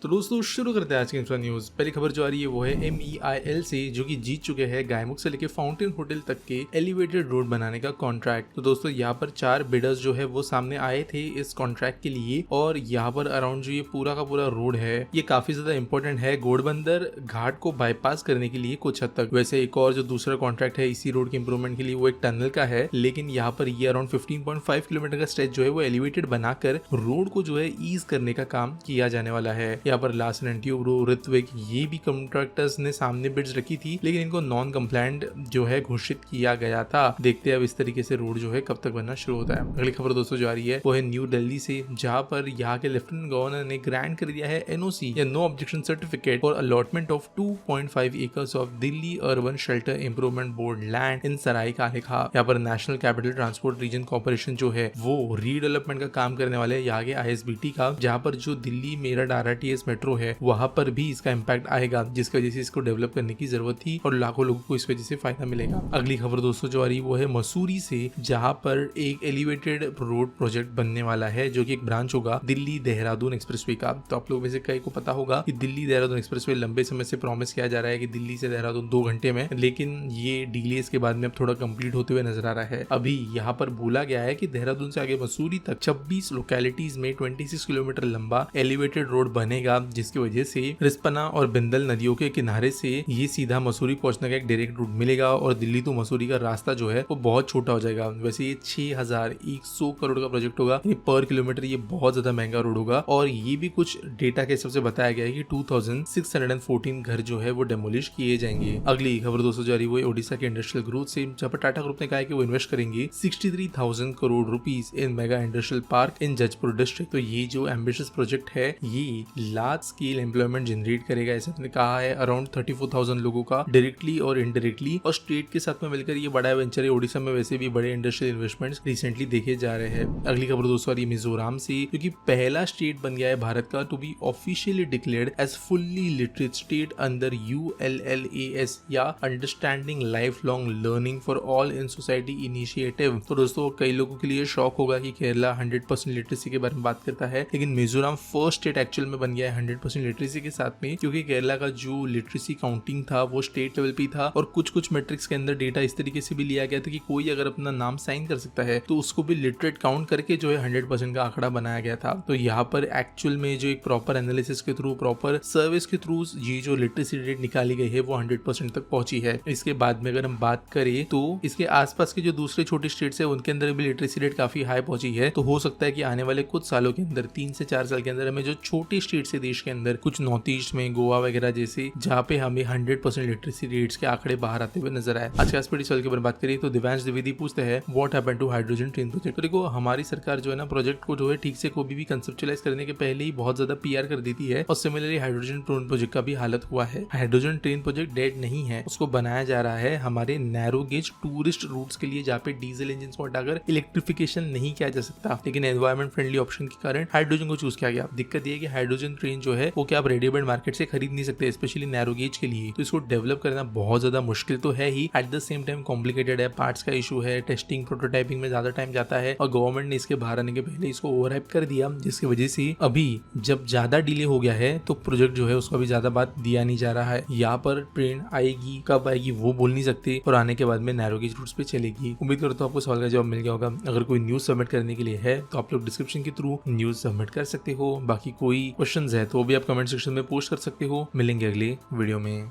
तो दोस्तों शुरू करते हैं आज की इंफ्रा न्यूज। पहली खबर जो आ रही है वो है MEIL से, जो कि जीत चुके हैं गायमुख से लेके फाउंटेन होटल तक के एलिवेटेड रोड बनाने का कॉन्ट्रैक्ट। तो दोस्तों यहाँ पर 4 बिडर्स जो है वो सामने आए थे इस कॉन्ट्रैक्ट के लिए, और यहाँ पर अराउंड जो ये पूरा का पूरा रोड है ये काफी ज्यादा इंपॉर्टेंट है घोड़बंदर घाट को बाईपास करने के लिए कुछ हद तक। वैसे एक और जो दूसरा कॉन्ट्रैक्ट है इसी रोड के इंप्रूवमेंट के लिए वो एक टनल का है, लेकिन यहाँ पर ये अराउंड 15.5 किलोमीटर का स्ट्रेच जो है वो एलिवेटेड बनाकर रोड को जो है ईज करने का काम किया जाने वाला है। यहाँ पर लार्सन एंड ट्यूब्रो, ऋत्विक, ये भी कॉन्ट्रैक्टर्स ने सामने बिड्स रखी थी, लेकिन इनको नॉन कंप्लायंट जो है घोषित किया गया था। देखते हैं अब इस तरीके से रोड जो है कब तक बनना शुरू होता है। अगली खबर दोस्तों जो आ रही है वो है न्यू दिल्ली से, जहां पर यहाँ के लेफ्टिनेंट गवर्नर ने ग्रांट कर दिया है NOC या no objection certificate for allotment of 2.5 acres of Delhi urban shelter improvement board land in Sarai Kalekha. यहाँ पर national capital transport region corporation जो है वो रीडेवलपमेंट का काम करने वाले यहाँ के ISBT का, जहाँ पर जो दिल्ली मेरठ RRTS मेट्रो है वहां पर भी इसका इम्पैक्ट आएगा, जिसकी वजह से इसको डेवलप करने की जरूरत थी और लाखों लोगों को इस वजह से फायदा मिलेगा। अगली खबर दोस्तों जो आ रही है वो है मसूरी से, जहां पर एक एलिवेटेड रोड प्रोजेक्ट बनने वाला है जो कि एक ब्रांच होगा दिल्ली देहरादून एक्सप्रेसवे का। तो आप लोग में से कई को पता होगा कि दिल्ली देहरादून एक्सप्रेसवे लंबे समय से प्रॉमिस किया जा रहा है कि दिल्ली से देहरादून 2 घंटे में, लेकिन ये डिलेस के बाद में अब थोड़ा कंप्लीट होते हुए नजर आ रहा है। अभी यहाँ पर बोला गया है कि देहरादून से आगे मसूरी तक 26 लोकेलिटीज में 26 किलोमीटर लंबा एलिवेटेड रोड बनेगा, जिसकी वजह से रिस्पना और बिंदल नदियों के किनारे से ये सीधा मसूरी पहुंचने का एक डायरेक्ट रूट मिलेगा और दिल्ली टू मसूरी का रास्ता जो है वो बहुत छोटा हो जाएगा। वैसे ये 6100 करोड़ का प्रोजेक्ट होगा, पर किलोमीटर ये बहुत ज्यादा महंगा रोड होगा, और ये भी कुछ डेटा के हिसाब से बताया गया है कि 2614 घर जो है वो डेमोलिश किए जाएंगे। अगली खबर दोस्तों जा रही है वो ओडिशा के इंडस्ट्रियल ग्रोथ से, जहाँ पर टाटा ग्रुप ने कहा है कि वो इन्वेस्ट करेंगे 63,000 crore rupees in mega industrial park in Jajpur district. तो ये जो एम्बिशियस प्रोजेक्ट है ये लार्ज स्केल एम्प्लॉयमेंट जनरेट करेगा, ऐसे हमने कहा है। अराउंड 34,000 लोगों का डायरेक्टली और इनडायरेक्टली, और स्टेट के साथ में मिलकर ये बड़ा वेंचर है। ओडिशा में वैसे भी बड़े इंडस्ट्रियल इन्वेस्टमेंट्स रिसेंटली देखे जा रहे हैं। अगली खबर दोस्तों आ रही है मिजोरम से, क्योंकि पहला स्टेट बन गया है भारत का to be officially declared as fully literate state under ULLAS या understanding life long learning for all in society initiative. तो दोस्तों कई लोगों के लिए शौक होगा कि केरला 100% लिटरेसी के बारे में बात करता है, लेकिन मिजोरम फर्स्ट स्टेट एक्चुअल में बन गया है 100% लिटरेसी के साथ में, क्योंकि केरला का जो लिटरेसी काउंटिंग था वो स्टेट लेवल पे था, और कुछ मेट्रिक्स के अंदर डेटा इस तरीके से भी लिया गया था कि कोई अगर अपना नाम साइन कर सकता है तो उसको भी लिटरेट काउंट करके जो है 100% का आंकड़ा बनाया गया था। तो यहाँ पर एक्चुअल में जो एक प्रॉपर एनालिसिस के थ्रू, प्रॉपर सर्विस के थ्रू ये जो लिटरेसी रेट निकाली गई है वो 100% तक पहुंची है। इसके बाद में अगर हम बात करें तो इसके आसपास के जो दूसरे छोटे स्टेट्स है उनके अंदर भी लिटरेसी रेट काफी हाई पहुंची है। तो हो सकता है कि आने वाले कुछ सालों के अंदर 3 से 4 साल के अंदर हमें जो छोटे स्टेट्स है देश के अंदर, कुछ नॉर्थ ईस्ट में गोवा वगैरह जैसे, जहाँ पे हमें 100% लिटरेसी रेट्स के आंकड़े बाहर आते हुए नजर आए। आज के सवाल के बारे में बात करें तो दिव्यांश द्विवेदी पूछते हैं what happened to hydrogen train project. तो देखो हमारी सरकार जो है ना प्रोजेक्ट को जो है ठीक से कोई भी कंसेप्चुअलाइज करने के पहले ही बहुत ज्यादा PR कर देती है, और सिमिलरली हाइड्रोजन ट्रेन प्रोजेक्ट का भी हालत हुआ है। हाइड्रोजन ट्रेन प्रोजेक्ट डेड नहीं है, उसको बनाया जा रहा है हमारे नैरो गेज टूरिस्ट रूट्स के लिए, जहाँ पे डीजल इंजन को हटाकर इलेक्ट्रिफिकेशन नहीं किया जा सकता, लेकिन एनवायरमेंट फ्रेंडली ऑप्शन के कारण हाइड्रोजन को चूज किया गया। दिक्कत ये है कि हाइड्रोजन ट्रेन जो है वो क्या आप रेडीमेड मार्केट से खरीद नहीं सकते, स्पेशली नैरो गेज के लिए। तो इसको डेवलप करना बहुत ज्यादा मुश्किल तो है ही, at the same time complicated है, पार्ट्स का इशू है, टेस्टिंग प्रोटोटाइपिंग में ज्यादा टाइम जाता है, और गवर्नमेंट ने इसके बाहर आने के पहले इसको ओवरहाइप कर दिया, जिसकी वजह से अभी जब ज्यादा डिले हो गया है तो प्रोजेक्ट जो है उसका भी ज्यादा बात दिया नहीं जा रहा है। यहाँ पर ट्रेन आएगी कब आएगी वो बोल नहीं सकते, और आने के बाद में नैरो गेज रूट्स पे चलेगी। उम्मीद करता हूँ आपको सवाल का जवाब मिल गया होगा। अगर कोई न्यूज सबमिट करने के लिए है तो आप लोग डिस्क्रिप्शन के थ्रू न्यूज सबमिट कर सकते हो। बाकी कोई क्वेश्चंस है तो भी आप कमेंट सेक्शन में पोस्ट कर सकते हो। मिलेंगे अगले वीडियो में।